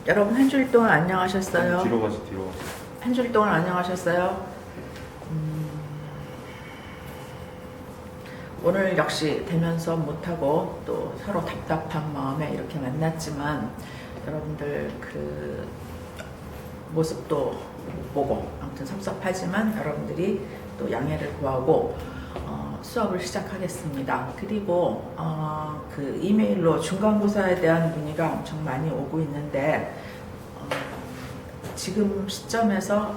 여러분 한 주일 동안 안녕하셨어요? 뒤로 가시, 뒤로 가시. 한 주일 동안 안녕하셨어요? 오늘 역시 대면수업 못하고 또 서로 답답한 마음에 이렇게 만났지만 여러분들 그 모습도 보고 아무튼 섭섭하지만 여러분들이 또 양해를 구하고 수업을 시작하겠습니다. 그리고 그 이메일로 중간고사에 대한 문의가 엄청 많이 오고 있는데 지금 시점에서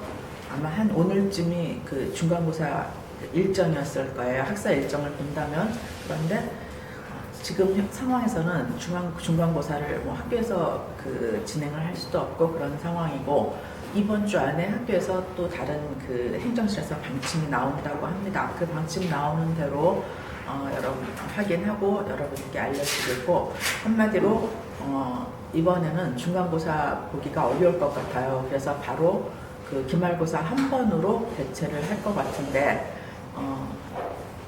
아마 한 오늘쯤이 그 중간고사 일정이었을 거예요. 학사 일정을 본다면. 그런데 지금 상황에서는 중간고사를 뭐 학교에서 그 진행을 할 수도 없고 그런 상황이고, 이번 주 안에 학교에서 또 다른 그 행정실에서 방침이 나온다고 합니다. 그 방침 나오는 대로 여러분 확인하고 여러분께 알려드리고, 한마디로 이번에는 중간고사 보기가 어려울 것 같아요. 그래서 바로 그 기말고사 한 번으로 대체를 할 것 같은데,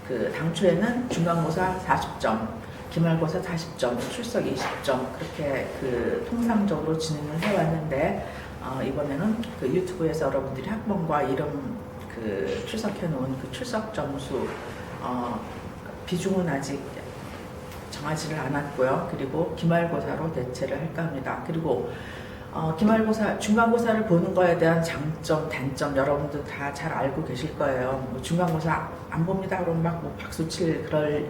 그 당초에는 중간고사 40점, 기말고사 40점, 출석 20점 그렇게 그 통상적으로 진행을 해왔는데, 이번에는 그 유튜브에서 여러분들이 학번과 이름 그 출석해 놓은 그 출석 점수 비중은 아직 정하지를 않았고요. 그리고 기말고사로 대체를 할까 합니다. 그리고 기말고사, 중간고사를 보는 거에 대한 장점, 단점 여러분들 다 잘 알고 계실 거예요. 뭐 중간고사 안 봅니다 그럼 막 뭐 박수칠 그럴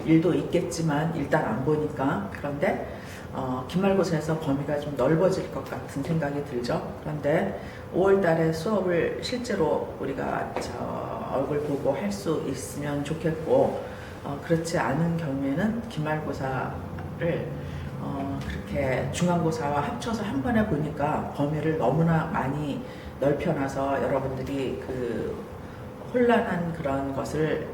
일도 있겠지만 일단 안 보니까. 그런데 기말고사에서 범위가 좀 넓어질 것 같은 생각이 들죠. 그런데 5월 달에 수업을 실제로 우리가 얼굴 보고 할 수 있으면 좋겠고, 그렇지 않은 경우에는 기말고사를 그렇게 중간고사와 합쳐서 한 번에 보니까 범위를 너무나 많이 넓혀놔서 여러분들이 그 혼란한 그런 것을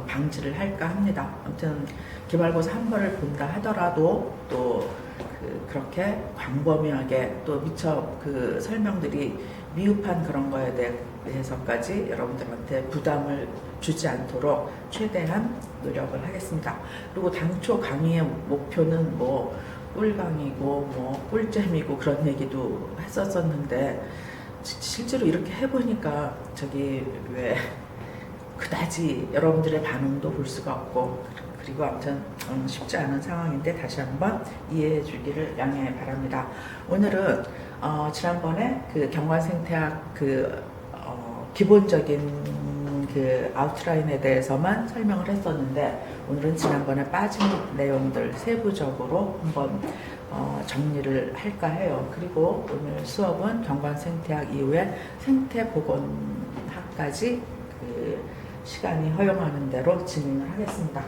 방지를 할까 합니다. 아무튼 기말고사 한 번을 본다 하더라도 또 그렇게 광범위하게 또 미처 그 설명들이 미흡한 그런 거에 대해서까지 여러분들한테 부담을 주지 않도록 최대한 노력을 하겠습니다. 그리고 당초 강의의 목표는 뭐 꿀강이고 뭐 꿀잼이고 그런 얘기도 했었었는데, 실제로 이렇게 해보니까 저기 왜 그다지 여러분들의 반응도 볼 수가 없고, 그리고 아무튼 쉽지 않은 상황인데 다시 한번 이해해 주기를 양해 바랍니다. 오늘은 지난번에 그 경관생태학 그 기본적인 그 아웃라인에 대해서만 설명을 했었는데, 오늘은 지난번에 빠진 내용들 세부적으로 한번 정리를 할까 해요. 그리고 오늘 수업은 경관생태학 이후에 생태보건학까지 그 시간이 허용하는 대로 진행을 하겠습니다.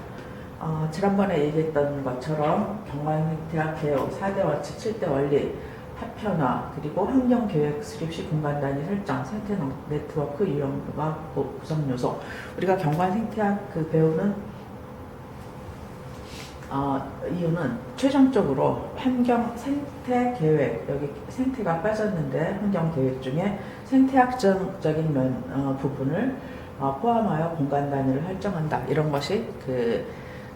지난번에 얘기했던 것처럼 경관생태학 개요 4대 원칙, 7대 원리, 파편화, 그리고 환경계획 수립 시 공간단위 설정, 생태 네트워크 유형과 구성 요소. 우리가 경관생태학 그 배우는 이유는 최종적으로 환경 생태 계획, 여기 생태가 빠졌는데 환경 계획 중에 생태학적인 부분을 포함하여 공간 단위를 설정한다. 이런 것이 그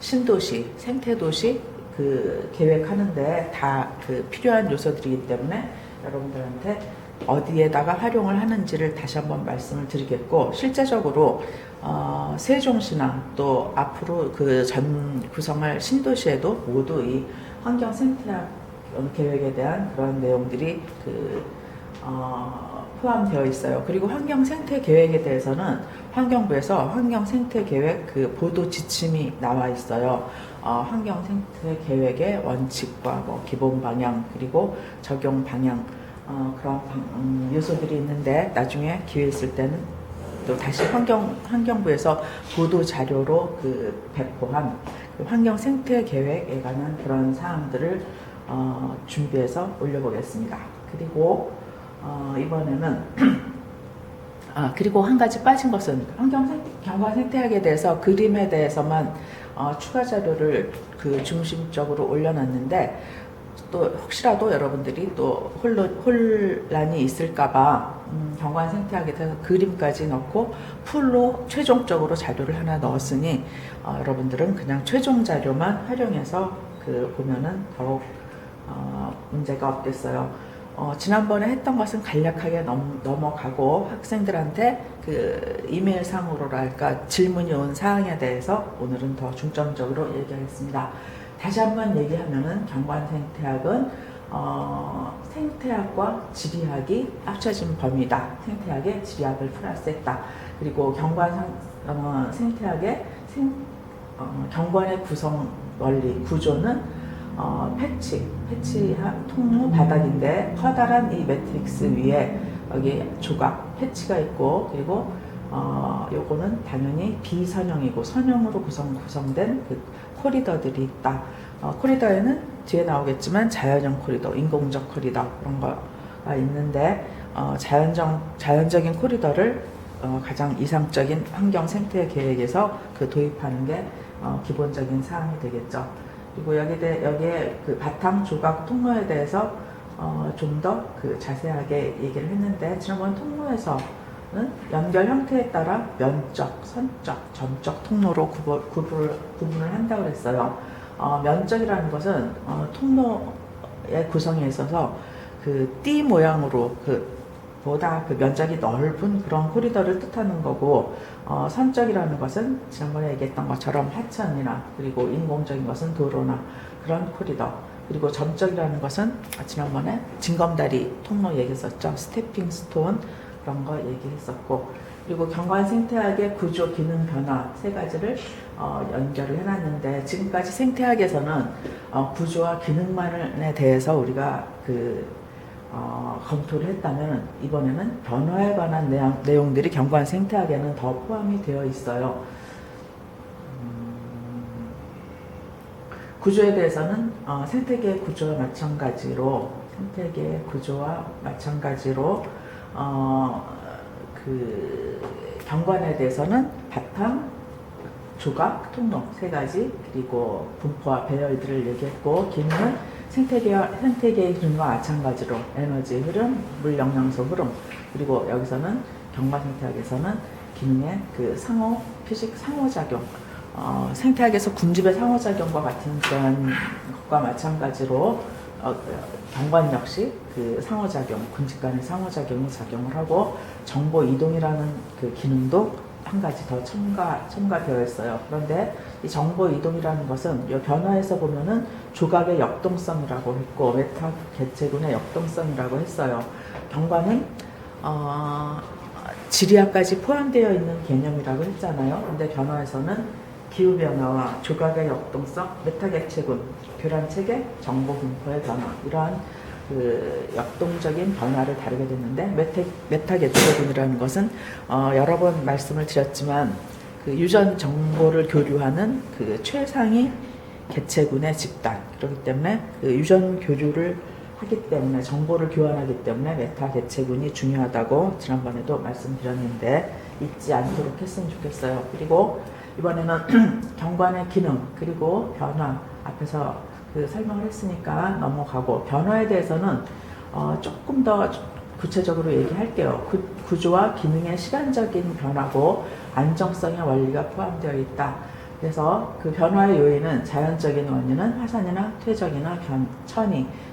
신도시, 생태도시 그 계획하는데 다 그 필요한 요소들이기 때문에 여러분들한테 어디에다가 활용을 하는지를 다시 한번 말씀을 드리겠고, 실제적으로 세종시나 또 앞으로 그 전 구성할 신도시에도 모두 이 환경 생태학 계획에 대한 그런 내용들이 그 포함되어 있어요. 그리고 환경 생태 계획에 대해서는 환경부에서 환경 생태 계획 그 보도 지침이 나와 있어요. 환경 생태 계획의 원칙과 뭐 기본 방향 그리고 적용 방향 그런 요소들이 있는데, 나중에 기회 있을 때는 또 다시 환경부에서 보도 자료로 그 배포한 그 환경 생태 계획에 관한 그런 사항들을 준비해서 올려보겠습니다. 그리고 이번에는 그리고 한 가지 빠진 것은 경관 생태학에 대해서 그림에 대해서만 추가 자료를 그 중심적으로 올려놨는데, 또 혹시라도 여러분들이 또 혼란이 있을까봐 경관 생태학에 대해서 그림까지 넣고 풀로 최종적으로 자료를 하나 넣었으니 여러분들은 그냥 최종 자료만 활용해서 그 보면은 더욱 문제가 없겠어요. 지난번에 했던 것은 간략하게 넘어가고 학생들한테 그 이메일 상으로랄까 질문이 온 사항에 대해서 오늘은 더 중점적으로 얘기하겠습니다. 다시 한번 얘기하면은 경관생태학은 생태학과 지리학이 합쳐진 범위다. 생태학에 지리학을 플러스했다. 그리고 생태학의 경관의 구성 원리 구조는 패치 통로 바닥인데 커다란 이 매트릭스 위에 여기 조각 패치가 있고, 그리고 요거는 당연히 비선형이고 선형으로 구성된 그 코리더들이 있다. 코리더에는 뒤에 나오겠지만 자연형 코리더, 인공적 코리더 그런 거가 있는데 자연적인 코리더를 가장 이상적인 환경 생태 계획에서 그 도입하는 게 기본적인 사항이 되겠죠. 그리고 여기에 그 바탕 조각 통로에 대해서 좀 더 그 자세하게 얘기를 했는데, 지난번 통로에서는 연결 형태에 따라 면적, 선적, 점적 통로로 구분을 한다고 했어요. 면적이라는 것은 통로의 구성에 있어서 그 띠 모양으로 보다 그 면적이 넓은 그런 코리더를 뜻하는 거고, 선적이라는 것은 지난번에 얘기했던 것처럼 하천이나 그리고 인공적인 것은 도로나 그런 코리더, 그리고 점적이라는 것은 지난번에 징검다리 통로 얘기했었죠. 스태핑 스톤 그런 거 얘기했었고, 그리고 경관 생태학의 구조, 기능, 변화 세 가지를 연결을 해놨는데, 지금까지 생태학에서는 구조와 기능만에 대해서 우리가 검토를 했다면, 이번에는 변화에 관한 내용들이 경관 생태학에는 더 포함이 되어 있어요. 구조에 대해서는 생태계 구조와 마찬가지로 그 경관에 대해서는 바탕, 조각, 통로 세 가지, 그리고 분포와 배열들을 얘기했고, 기능은 생태계의 기능과 마찬가지로 에너지 흐름, 물 영양소 흐름, 그리고 여기서는 경관 생태학에서는 기능의 그 피식 상호작용, 생태학에서 군집의 상호작용과 같은 그런 것과 마찬가지로 경관 역시 그 상호작용, 군집 간의 상호작용이 작용을 하고, 정보 이동이라는 그 기능도 한 가지 더 첨가되어 있어요. 그런데 이 정보 이동이라는 것은 이 변화에서 보면은 조각의 역동성이라고 했고, 메타 개체군의 역동성이라고 했어요. 경관은 지리학까지 포함되어 있는 개념이라고 했잖아요. 근데 변화에서는 기후변화와 조각의 역동성, 메타개체군, 교란체계, 정보 분포의 변화, 이러한 그 역동적인 변화를 다루게 됐는데, 메타개체군이라는 것은 여러 번 말씀을 드렸지만 그 유전 정보를 교류하는 그 최상위 개체군의 집단, 그렇기 때문에 그 유전 교류를 하기 때문에, 정보를 교환하기 때문에 메타개체군이 중요하다고 지난번에도 말씀드렸는데 잊지 않도록 했으면 좋겠어요. 그리고 이번에는 경관의 기능 그리고 변화, 앞에서 그 설명을 했으니까 넘어가고, 변화에 대해서는 조금 더 구체적으로 얘기할게요. 구조와 기능의 시간적인 변화고 안정성의 원리가 포함되어 있다. 그래서 그 변화의 요인은 자연적인 원인은 화산이나 퇴적이나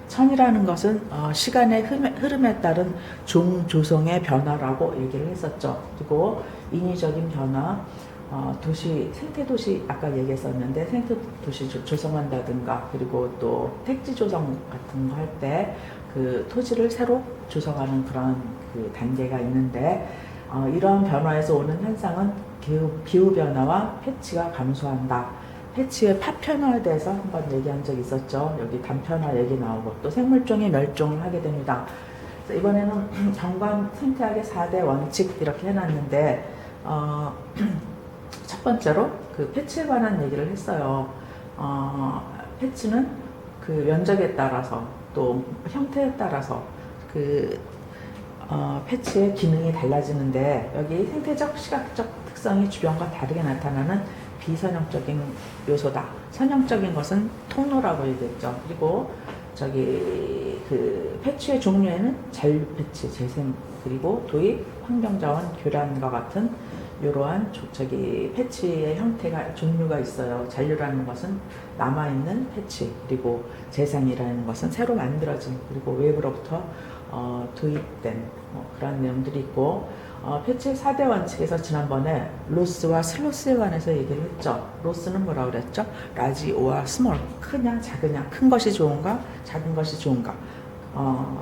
천이라는 것은 시간의 흐름에 따른 종조성의 변화라고 얘기를 했었죠. 그리고 인위적인 변화, 생태도시 아까 얘기했었는데, 생태도시 조성한다든가, 그리고 또 택지 조성 같은 거 할 때 그 토지를 새로 조성하는 그런 그 단계가 있는데, 이러한 변화에서 오는 현상은 기후변화와 패치가 감소한다. 패치의 파편화에 대해서 한번 얘기한 적이 있었죠. 여기 단편화 얘기 나오고, 또 생물종이 멸종을 하게 됩니다. 그래서 이번에는 경관 생태학의 4대 원칙 이렇게 해놨는데, 첫 번째로 그 패치에 관한 얘기를 했어요. 패치는 그 면적에 따라서 또 형태에 따라서 그 패치의 기능이 달라지는데, 여기 생태적, 시각적 특성이 주변과 다르게 나타나는 비선형적인 요소다. 선형적인 것은 통로라고 얘기했죠. 그리고 그 패치의 종류에는 잔류 패치, 재생, 그리고 도입, 환경자원, 교란과 같은 이러한 저기 패치의 형태가 종류가 있어요. 잔류라는 것은 남아있는 패치, 그리고 재생이라는 것은 새로 만들어진, 그리고 외부로부터 도입된 그런 내용들이 있고, 패치의 4대 원칙에서 지난번에 로스와 슬로스에 관해서 얘기를 했죠. 로스는 뭐라 그랬죠? 라지 오와 스몰, 크냐 작으냐, 큰 것이 좋은가 작은 것이 좋은가.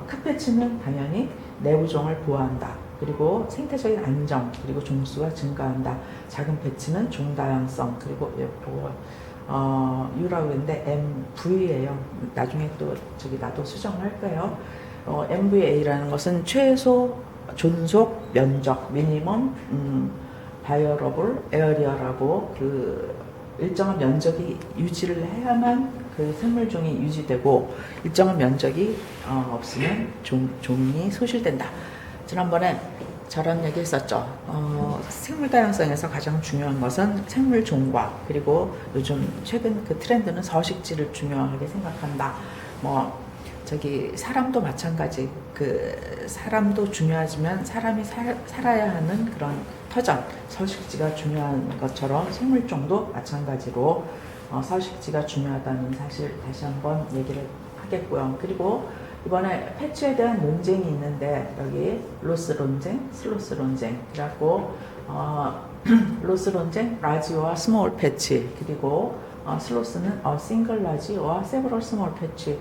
큰 패치는 당연히 내부종을 보호한다. 그리고 생태적인 안정, 그리고 종수가 증가한다. 작은 패치는 종다양성, 그리고 U라고 했는데 MV예요. 나중에 또 나도 수정을 할 거예요. MVA라는 것은 최소 존속 면적, 미니멈 바이어러블 에어리어라고, 그 일정한 면적이 유지를 해야만 그 생물종이 유지되고, 일정한 면적이 없으면 종이 소실된다. 지난번에 저런 얘기 했었죠. 생물 다양성에서 가장 중요한 것은 생물종과, 그리고 요즘 최근 그 트렌드는 서식지를 중요하게 생각한다. 사람도 마찬가지. 그 사람도 중요하지만 사람이 살아야 하는 그런 터전, 서식지가 중요한 것처럼 생물종도 마찬가지로 서식지가 중요하다는 사실 다시 한번 얘기를 하겠고요. 그리고 이번에 패치에 대한 논쟁이 있는데, 여기 로스 논쟁, 슬로스 논쟁, 그래갖고 로스 논쟁, 라지와 스몰 패치, 그리고 슬로스는 싱글 라지와 세브럴 스몰 패치.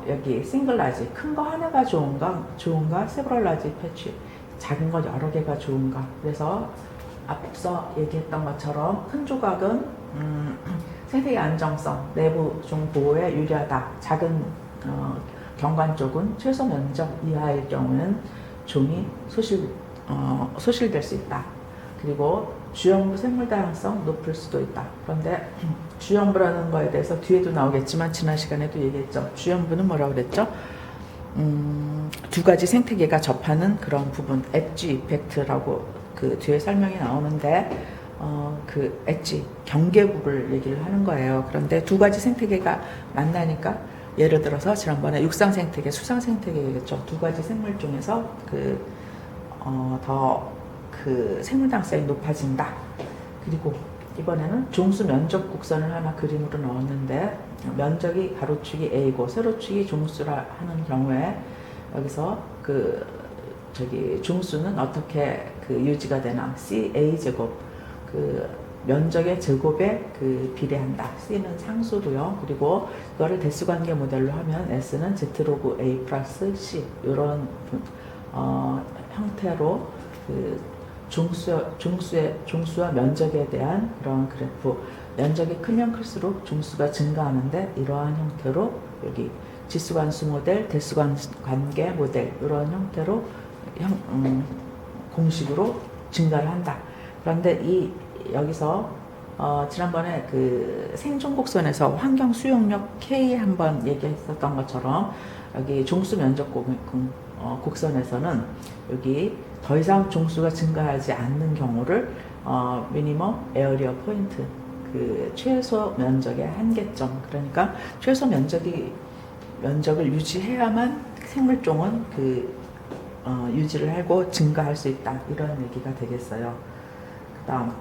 여기 싱글 라지, 큰 거 하나가 좋은가, 세브럴 라지 패치, 작은 거 여러 개가 좋은가. 그래서 앞서 얘기했던 것처럼 큰 조각은 생태계 안정성, 내부 종 보호에 유리하다. 작은 경관 쪽은 최소 면적 이하일 경우는 종이 소실될 수 있다. 그리고 주연부 생물 다양성 높을 수도 있다. 그런데 주연부라는 거에 대해서 뒤에도 나오겠지만 지난 시간에도 얘기했죠. 주연부는 뭐라고 그랬죠? 두 가지 생태계가 접하는 그런 부분, 엣지 이펙트라고 그 뒤에 설명이 나오는데, 그 엣지, 경계부를 얘기를 하는 거예요. 그런데 두 가지 생태계가 만나니까, 예를 들어서 지난번에 육상 생태계, 수상 생태계겠죠. 두 가지 생물 중에서 그 생물 다양성이 높아진다. 그리고 이번에는 종수 면적 곡선을 하나 그림으로 넣었는데, 면적이 가로축이 A고 세로축이 종수라 하는 경우에 여기서 종수는 어떻게 유지가 되나? CA 제곱, 면적의 제곱에 비례한다. C는 상수고요. 그리고 이거를 대수관계 모델로 하면 S는 Z 로그 A 플러스 C, 이런 형태로 종수와 면적에 대한 그런 그래프, 면적이 크면 클수록 종수가 증가하는데, 이러한 형태로 여기 지수관수 모델, 대수관계 모델, 이런 형태로 공식으로 증가를 한다. 그런데 여기서 지난번에 그 생존곡선에서 환경 수용력 K 한번 얘기했었던 것처럼, 여기 종수 면적 곡선에서는 여기 더 이상 종수가 증가하지 않는 경우를 미니멈 에어리어 포인트, 그 최소 면적의 한계점, 그러니까 최소 면적을 유지해야만 생물종은 유지를 하고 증가할 수 있다. 이런 얘기가 되겠어요. 그 다음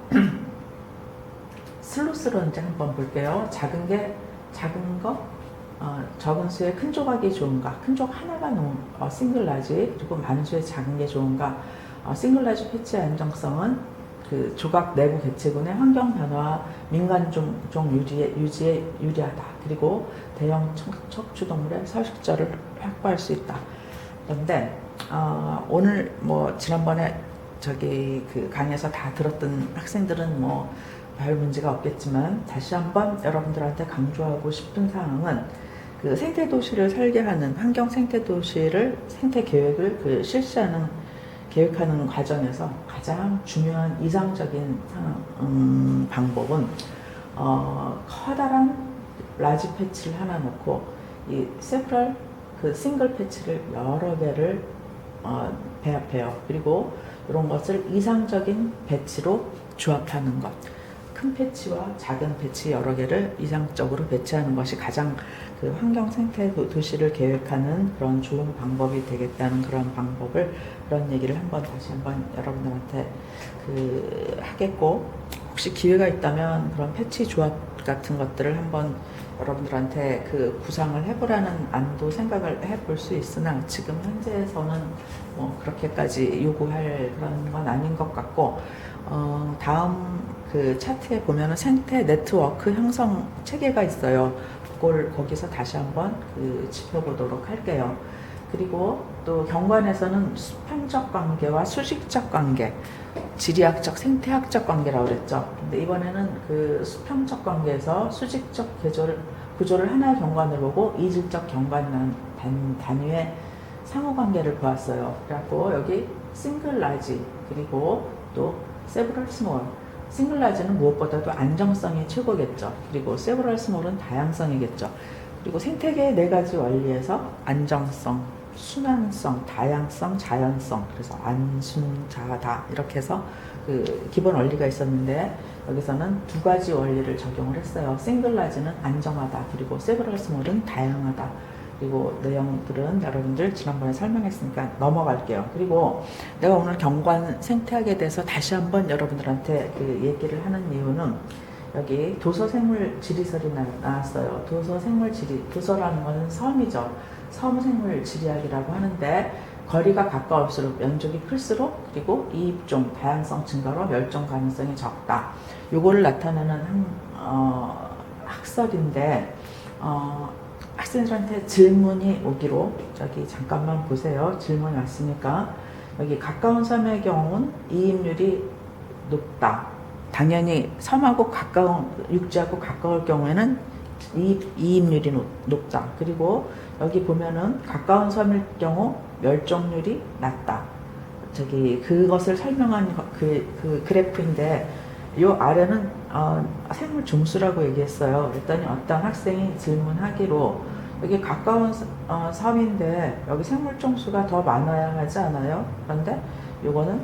슬로스로 이제 한번 볼게요. 작은 거, 적은 수의 큰 조각이 좋은가, 큰 조각 하나가 싱글 라지, 그리고 많은 수의 작은 게 좋은가. 싱글 라지 패치의 안정성은 그 조각 내부 개체군의 환경 변화와 민간 종 유지에 유리하다. 그리고 대형 척추동물의 서식처를 확보할 수 있다. 그런데 오늘 지난번에 그 강의에서 다 들었던 학생들은 별 문제가 없겠지만, 다시 한번 여러분들한테 강조하고 싶은 사항은, 그 생태도시를 설계하는, 환경 생태도시를, 생태계획을 계획하는 과정에서 가장 중요한 이상적인 방법은, 커다란 라지 패치를 하나 놓고, 이 세브럴, 싱글 패치를 여러 개를 배합해요. 그리고 이런 것을 이상적인 배치로 조합하는 것. 큰 패치와 작은 패치 여러 개를 이상적으로 배치하는 것이 가장 그 환경 생태 도시를 계획하는 그런 좋은 방법이 되겠다는 그런 얘기를 다시 한번 여러분들한테 하겠고, 혹시 기회가 있다면 그런 패치 조합 같은 것들을 한번 여러분들한테 구상을 해보라는 안도 생각을 해볼 수 있으나, 지금 현재에서는 뭐 그렇게까지 요구할 그런 건 아닌 것 같고, 다음 차트에 보면은 생태 네트워크 형성 체계가 있어요. 그걸 거기서 다시 한번 짚어보도록 할게요. 그리고 또 경관에서는 수평적 관계와 수직적 관계, 지리학적, 생태학적 관계라고 그랬죠. 근데 이번에는 수평적 관계에서 수직적 구조를 하나의 경관을 보고 이질적 경관 단위의 상호관계를 보았어요. 그래갖고 여기 싱글 라지, 그리고 또 세브럴 스몰. 싱글 라지는 무엇보다도 안정성이 최고겠죠. 그리고 세브럴 스몰은 다양성이겠죠. 그리고 생태계의 4가지 원리에서 안정성, 순환성, 다양성, 자연성, 그래서 안순자다 이렇게 해서 기본 원리가 있었는데, 여기서는 2가지 원리를 적용을 했어요. 싱글 라지는 안정하다, 그리고 세브럴 스몰은 다양하다. 그리고 내용들은 여러분들 지난번에 설명했으니까 넘어갈게요. 그리고 내가 오늘 경관 생태학에 대해서 다시 한번 여러분들한테 얘기를 하는 이유는, 여기 도서생물 지리설이 나왔어요. 도서생물 지리, 도서라는 것은 섬이죠. 섬생물 지리학이라고 하는데, 거리가 가까울수록 면적이 클수록, 그리고 이입종 다양성 증가로 멸종 가능성이 적다. 요거를 나타내는 학설인데, 학생들한테 질문이 오기로, 저기 잠깐만 보세요. 질문이 왔으니까. 여기 가까운 섬의 경우는 이입률이 높다. 당연히 섬하고 육지하고 가까울 경우에는 이입률이 높다. 그리고 여기 보면은 가까운 섬일 경우 멸종률이 낮다. 그것을 설명한 그래프인데, 요 아래는 생물 종수라고 얘기했어요. 그랬더니 어떤 학생이 질문하기로, 여기 가까운 섬인데 여기 생물 종수가 더 많아야 하지 않아요? 그런데 요거는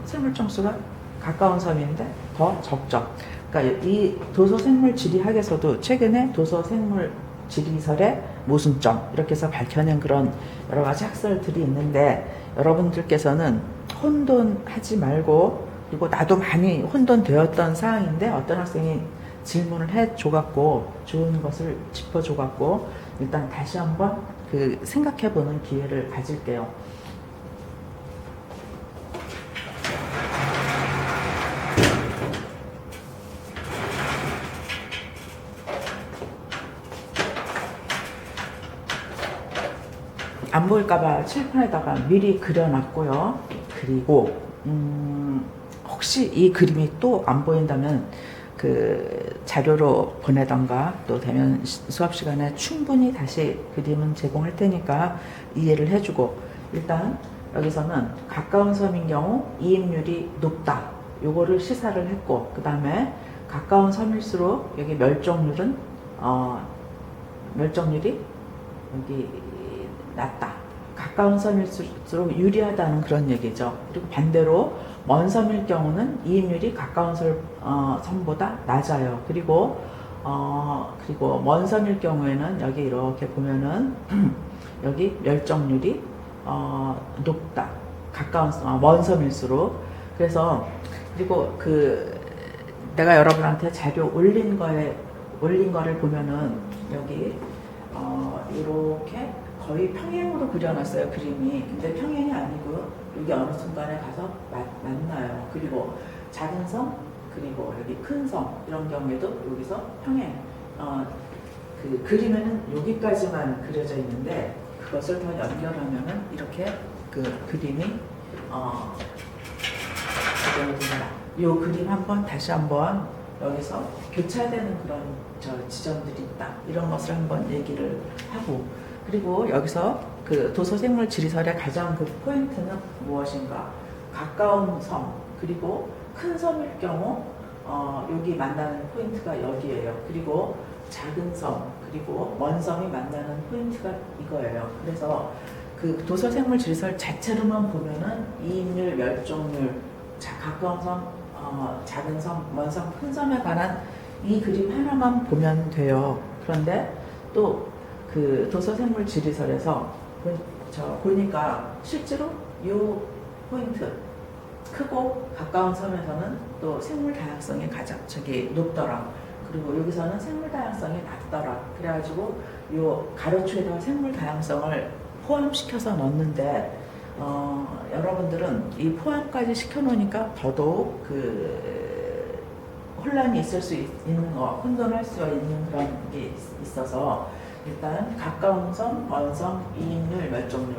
생물 종수가 가까운 섬인데 더 적죠. 그러니까 이 도서생물 지리학에서도 최근에 도서생물 지리설의 모순점 이렇게 해서 밝혀낸 그런 여러 가지 학설들이 있는데, 여러분들께서는 혼돈하지 말고, 그리고 나도 많이 혼돈되었던 사항인데 어떤 학생이 질문을 해줘갖고 좋은 것을 짚어줘갖고 일단 다시 한번 생각해보는 기회를 가질게요. 안 보일까봐 칠판에다가 미리 그려놨고요. 그리고 혹시 이 그림이 또 안 보인다면 자료로 보내던가, 또 되면 수업 시간에 충분히 다시 그림은 제공할 테니까 이해를 해주고, 일단 여기서는 가까운 섬인 경우 이입률이 높다. 요거를 시사를 했고, 그 다음에 가까운 섬일수록 여기 멸종률이 여기 낮다. 가까운 섬일수록 유리하다는 그런 얘기죠. 그리고 반대로 먼 섬일 경우는 이입률이 가까운 섬보다 낮아요. 그리고 먼 섬일 경우에는 여기 이렇게 보면은 여기 멸종률이 높다. 먼 섬일수록. 그래서 그리고 내가 여러분한테 자료 올린 거를 보면은 여기 이렇게 거의 평행으로 그려놨어요, 그림이. 근데 평행이 아니고 여기 어느 순간에 가서 만나요. 그리고 작은 섬, 그리고 여기 큰 섬, 이런 경우에도 여기서 평행. 그림에는 여기까지만 그려져 있는데, 그것을 더 연결하면은 이렇게 그림이 적용이 됩니다. 이 그림 다시 한번 여기서 교차되는 그런 지점들이 있다. 이런 것을 한번 얘기를 하고, 그리고 여기서 도서생물 지리설의 가장 포인트는 무엇인가? 가까운 섬, 그리고 큰 섬일 경우 여기 만나는 포인트가 여기예요. 그리고 작은 섬, 그리고 먼 섬이 만나는 포인트가 이거예요. 그래서 도서생물 지리설 자체로만 보면은 이입률, 멸종률, 가까운 섬, 작은 섬, 먼섬, 큰 섬에 관한 이 그림 하나만 보면 돼요. 그런데 또 그 도서생물 지리설에서 보니까 실제로 이 포인트, 크고 가까운 섬에서는 또 생물 다양성이 가장 높더라. 그리고 여기서는 생물 다양성이 낮더라. 그래가지고 요 가로축에다가 생물 다양성을 포함시켜서 넣는데 여러분들은 이 포함까지 시켜놓으니까 더더욱 그 혼란이 있을 수 있는 거, 혼돈할 수가 있는 그런 게 있어서 일단 가까운 섬, 먼 섬, 이입률, 멸종률,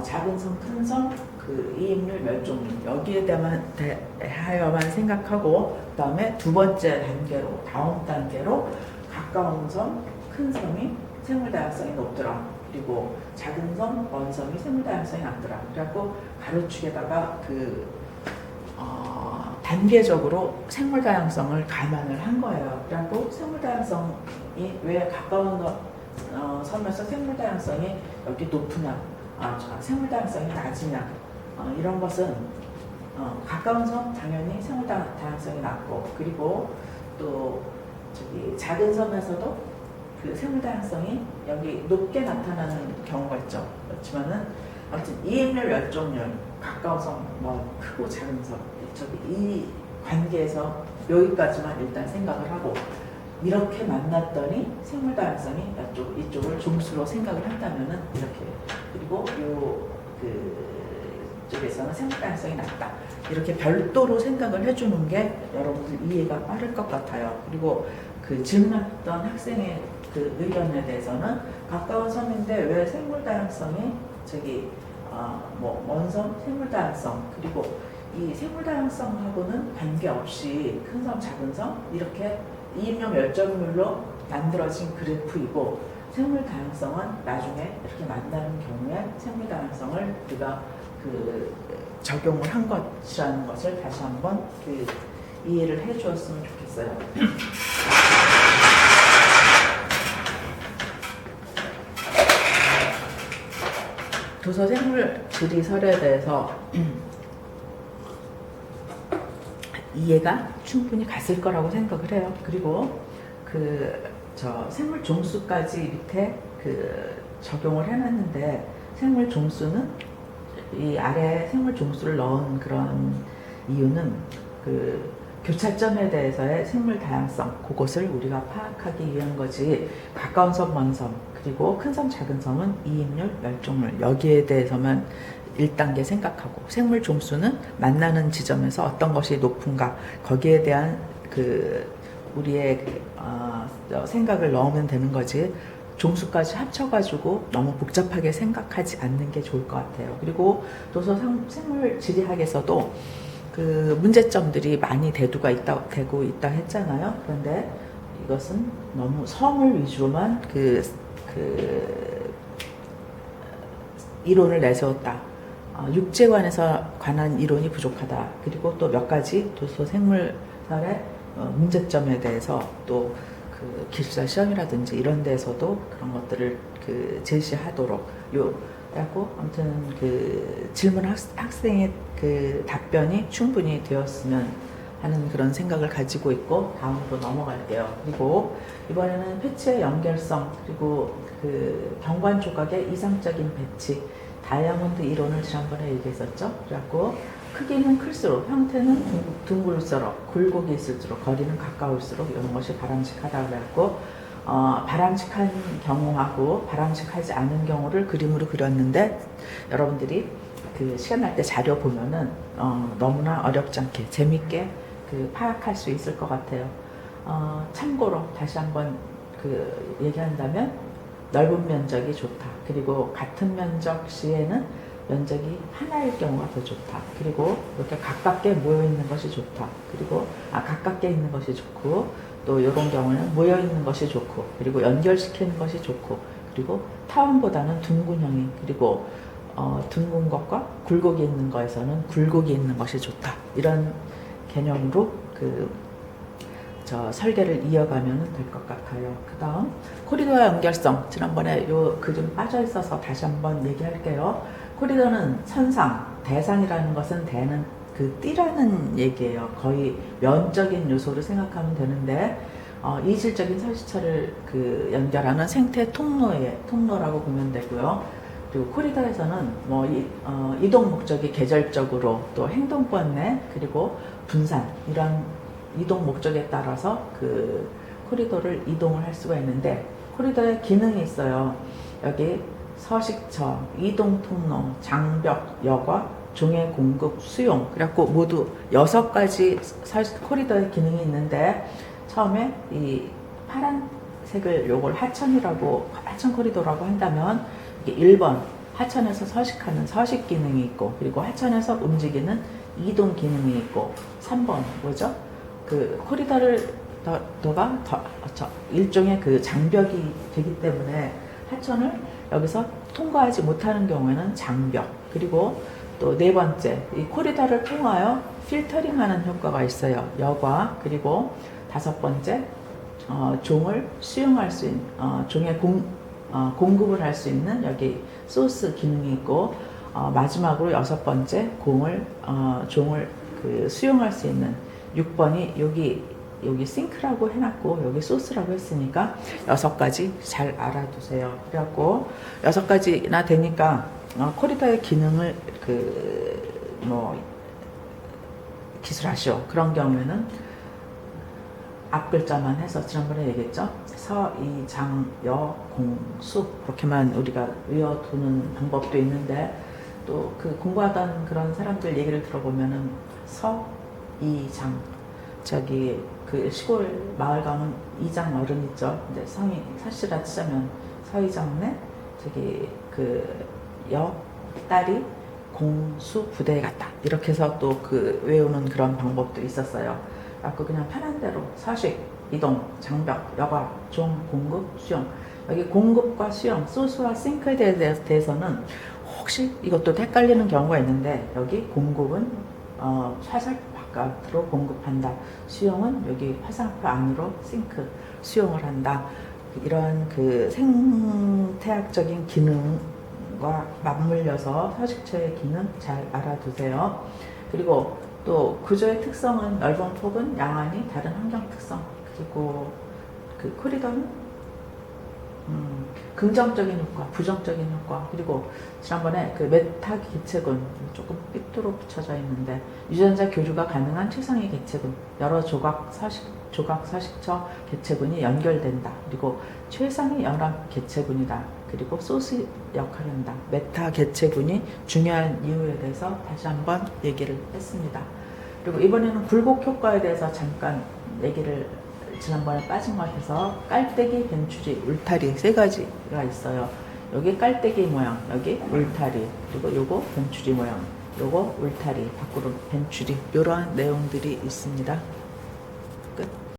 작은 섬, 큰 섬, 그 이입률, 멸종률 여기에 대하여만 생각하고 그 다음에 두 번째 단계로 다음 단계로 가까운 섬, 큰 섬이 생물 다양성이 높더라. 그리고 작은 섬, 먼 섬이 생물 다양성이 낮더라. 그래갖고 가로축에다가 단계적으로 생물 다양성을 감안을 한 거예요. 그래갖고 생물 다양성이 왜 가까운 섬에서 생물 다양성이 여기 높으냐, 생물 다양성이 낮으냐, 이런 것은 가까운 섬 당연히 생물 다양성이 낮고, 그리고 또 작은 섬에서도 그 생물 다양성이 여기 높게 나타나는 경우가 있죠. 그렇지만은 아무튼 이입률, 멸종률, 가까운 섬, 크고 작은 섬, 이 관계에서 여기까지만 일단 생각을 하고, 이렇게 만났더니 생물 다양성이 이쪽을 종수로 생각을 한다면은 이렇게, 그리고 쪽에서는 생물 다양성이 낮다. 이렇게 별도로 생각을 해주는 게 여러분들 이해가 빠를 것 같아요. 그리고 그 질문했던 학생의 그 의견에 대해서는 가까운 섬인데 왜 생물 다양성이 먼 섬, 생물 다양성, 그리고 이 생물 다양성하고는 관계없이 큰 섬, 작은 섬 이렇게 이입률, 멸종률로 만들어진 그래프이고, 생물 다양성은 나중에 이렇게 만나는 경우에 생물 다양성을 우리가 적용을 한 것이라는 것을 다시 한번 이해를 해 주었으면 좋겠어요. 도서생물 지리설에 대해서 이해가 충분히 갔을 거라고 생각을 해요. 그리고 생물 종수까지 밑에 적용을 해놨는데, 생물 종수는 이 아래 생물 종수를 넣은 그런 이유는 교차점에 대해서의 생물 다양성, 그것을 우리가 파악하기 위한 거지, 가까운 섬, 먼 섬, 그리고 큰 섬, 작은 섬은 이입률, 멸종률 여기에 대해서만 1단계 생각하고, 생물 종수는 만나는 지점에서 어떤 것이 높은가, 거기에 대한 우리의 생각을 넣으면 되는 거지, 종수까지 합쳐가지고 너무 복잡하게 생각하지 않는 게 좋을 것 같아요. 그리고 도서 생물 지리학에서도 문제점들이 많이 되고 있다 했잖아요. 그런데 이것은 너무 섬을 위주로만 이론을 내세웠다. 육지관에서 관한 이론이 부족하다. 그리고 또 몇 가지 도서 생물설의 문제점에 대해서 또 기술사 시험이라든지 이런 데서도 그런 것들을 제시하도록 라고, 아무튼 질문 학생의 답변이 충분히 되었으면 하는 그런 생각을 가지고 있고, 다음으로 넘어갈게요. 그리고 이번에는 패치의 연결성, 그리고 경관 조각의 이상적인 배치, 다이아몬드 이론을 지난번에 얘기했었죠. 그래갖고 크기는 클수록, 형태는 둥글수록, 굴곡이 있을수록, 거리는 가까울수록 이런 것이 바람직하다고 그래갖고, 바람직한 경우하고 바람직하지 않은 경우를 그림으로 그렸는데, 여러분들이 시간 날 때 자료 보면은 너무나 어렵지 않게 재밌게 파악할 수 있을 것 같아요. 참고로 다시 한번 얘기한다면, 넓은 면적이 좋다. 그리고 같은 면적 시에는 면적이 하나일 경우가 더 좋다. 그리고 이렇게 가깝게 모여 있는 것이 좋다. 그리고 가깝게 있는 것이 좋고, 또 이런 경우는 모여 있는 것이 좋고, 그리고 연결시키는 것이 좋고, 그리고 타원보다는 둥근형이, 그리고 둥근 것과 굴곡이 있는 것에서는 굴곡이 있는 것이 좋다. 이런 개념으로 설계를 이어가면 될 것 같아요. 그 다음 코리도와 연결성, 지난번에 요 그림 빠져 있어서 다시 한번 얘기할게요. 코리도는 선상, 대상이라는 것은 대는 그 띠라는 얘기예요. 거의 면적인 요소로 생각하면 되는데 이질적인 서식처를 그 연결하는 생태 통로라고 보면 되고요. 그리고 코리더에서는 뭐 이동 목적이 계절적으로 또 행동권 내 그리고 분산 이런 이동 목적에 따라서 그 코리도를 이동을 할 수가 있는데 코리도에 기능이 있어요. 여기 서식처, 이동 통로, 장벽, 여과, 종의 공급, 수용. 그래갖고 모두 6가지 코리도의 기능이 있는데 처음에 이 파란색을 요걸 하천 코리도라고 한다면 이게 1번 하천에서 서식하는 서식 기능이 있고 그리고 하천에서 움직이는 이동 기능이 있고 3번 뭐죠? 그 코리도를 일종의 그 장벽이 되기 때문에 하천을 여기서 통과하지 못하는 경우에는 장벽 그리고 또 4번째 이 코리도를 통하여 필터링하는 효과가 있어요. 여과 그리고 5번째 종을 수용할 수 있는 종의 공급을 할 수 있는 여기 소스 기능이 있고 마지막으로 6번째 종을 그 수용할 수 있는 6번이 여기 싱크라고 해놨고 여기 소스라고 했으니까 6가지 잘 알아두세요. 그래갖고 6가지나 되니까 코리도의 기능을 기술하시오. 그런 경우에는 앞 글자만 해서 지난번에 얘기했죠. 서, 이, 장, 여, 공, 수 그렇게만 우리가 외워두는 방법도 있는데 또 그 공부하던 그런 사람들 얘기를 들어보면은 서, 이, 장 저기 그 시골 마을 가면 이장 어른 있죠. 이제 성이 사시라 치자면 서이장네 저기 그 여 딸이 공수 부대에 갔다 이렇게 해서 또 그 외우는 그런 방법도 있었어요. 그래서 그냥 편한 대로 서식, 이동, 장벽, 여과, 종, 공급, 수용 여기 공급과 수용, 소스와 싱크에 대해서는 혹시 이것도 헷갈리는 경우가 있는데 여기 공급은 화살표 바깥으로 공급한다. 수용은 여기 화살표 안으로 싱크 수용을 한다. 이런 그 생태학적인 기능과 맞물려서 서식처의 기능 잘 알아두세요. 그리고 또 구조의 특성은 넓은 폭은 양안이 다른 환경 특성 그리고 그 코리도는 긍정적인 효과, 부정적인 효과 그리고 지난번에 그 메타 개체군 조금 삐뚤어 붙여져 있는데 유전자 교류가 가능한 최상위 개체군 여러 조각 서식처 개체군이 연결된다. 그리고 최상위 연합 개체군이다. 그리고 소스 역할을 한다. 메타 개체군이 중요한 이유에 대해서 다시 한번 얘기를 했습니다. 그리고 이번에는 굴곡 효과에 대해서 잠깐 얘기를 지난번에 빠진 것 같아서 깔때기, 벤추리, 울타리 3가지가 있어요. 여기 깔때기 모양, 여기 울타리, 그리고 요거 벤추리 모양, 요거 울타리, 밖으로 벤추리 이러한 내용들이 있습니다.